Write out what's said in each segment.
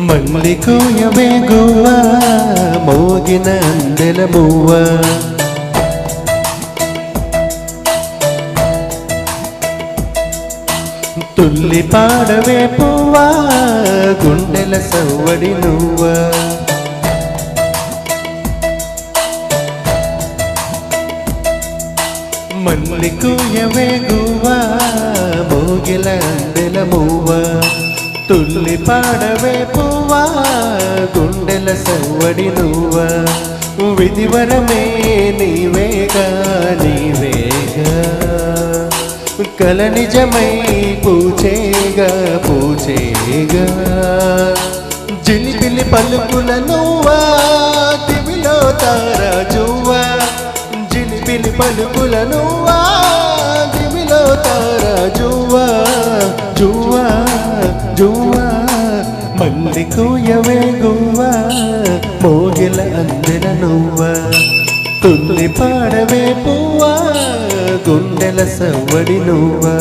మల్లికోయవే గువ్వ మోగిన అందెల మువ్వ తుల్లి పాడవే పువ్వా గుండెల సవ్వడి నువ్వ మల్లికోయవే గువ్వ మోగిల అందెల మువ్వ తుల్లి పాడవే పువ్వా గుండెల సవ్వడి నువ్వ విధివరమే నీవేగా నీవేగా కల నిజమై పూచేగా పూచేగా జిలిపిలి పలుకుల నువ్వా దివిలో తారా జువ్వా జిలిపిలి పలుకుల నువ్వా దివిలో తారా జువ్వా జువ్వా జువ్వా మల్లికోయవే గువ్వా మోగిల అందెల నువ్వా తుల్లి పాడవే పువ్వా గుండెల సవ్వడి నువ్వా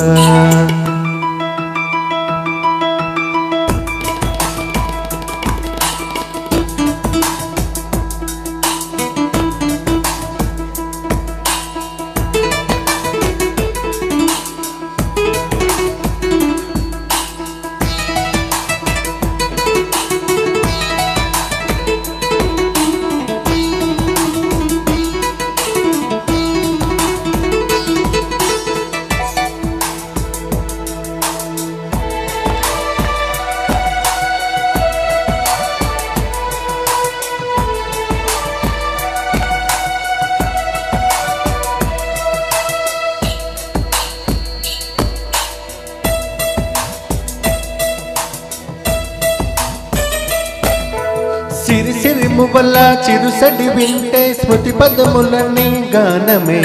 సిరి సిరి మువ్వల చిరుసడి వింటే స్మృతి పదములని గానమే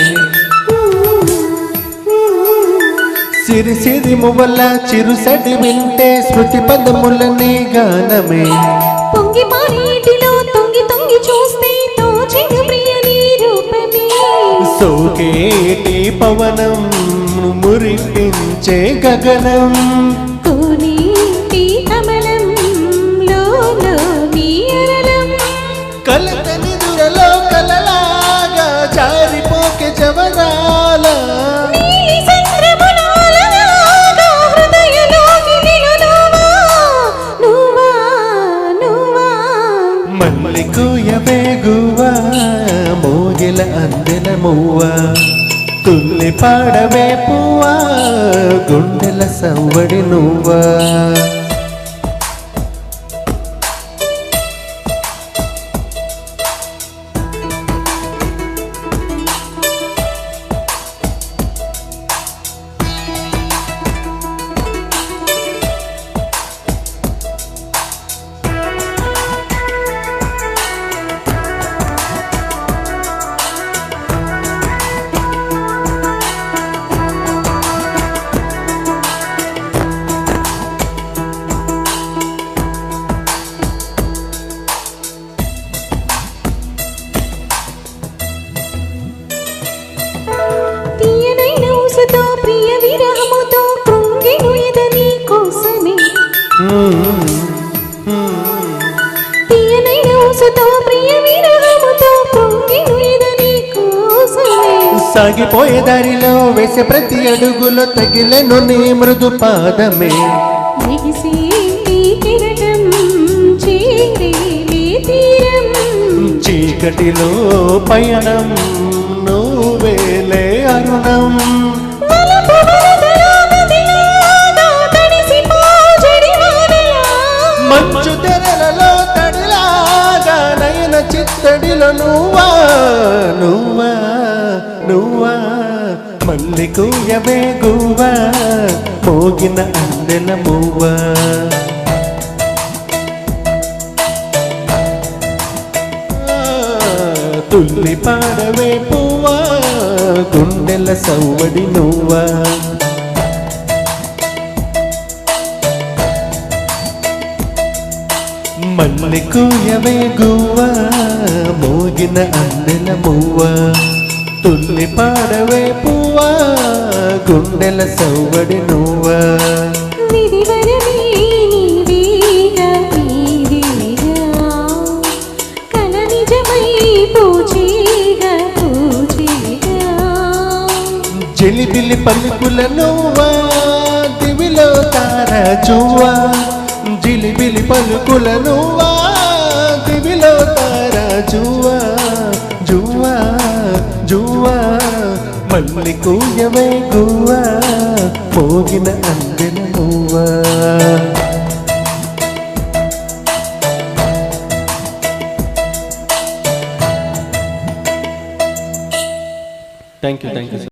సిరి సిరి మువ్వల చిరుసడి వింటే స్మృతి పదములని గానమే పొంగి పారేటిలో తొంగి తొంగి చూస్తే తోచెను ప్రియ నీ రూపమే సోకేటి పవనం మురిపించే గగనం కోనేటి కమలం కలతని దురలో కలలాగా జారిపోకే జవరాల మల్లికోయవే గువ్వా మోగిల అందెల మువ్వా తుల్లి పాడవే పువ్వా గుండెల సవ్వడి నువ్వా ప్రియ విరహముతో కృంగెను ఇదని కోసమే తీయనైన ఊసుతో ప్రియ విరహముతో కృంగెను ఇదని కోసమే సాగిపోయే దారిలో వేసే ప్రతి అడుగులో తగిలెను నీ మృదు పాదమే ఎగిసేటి కిరణం చేరేలే తీరం చీకటిలో పయనం నువ్వేలే అరుణం మంచు తెరలలో తడిలాగా నయన చిత్తడిలో నువ్వా నువ్వా నువ్వా మల్లికోయవే గువ్వా మోగిన అందెల మువ్వా తుల్లి పాడవే పువ్వా గుండెల సవ్వడి నువ్వా మల్లి కూయవే గువ్వ మోగిన అందెల మువ్వ తుల్లి పాడవే పువ్వా గుండెల సవ్వడి నువ్వా విధివరమే నీవేగా నీవేగా కల నిజమై పూచేగా పూచేగా జిలిబిలి పలుకుల నువ్వా దివిలో తార జువ్వా జిలిబిలి పలుకుల నువ్వా దివిలో తార జువ్వా జువ్వా జువ్వా మల్లి కూయవే గువ్వా మోగిన అందెల నువ్వా థ్యాంక్ యూ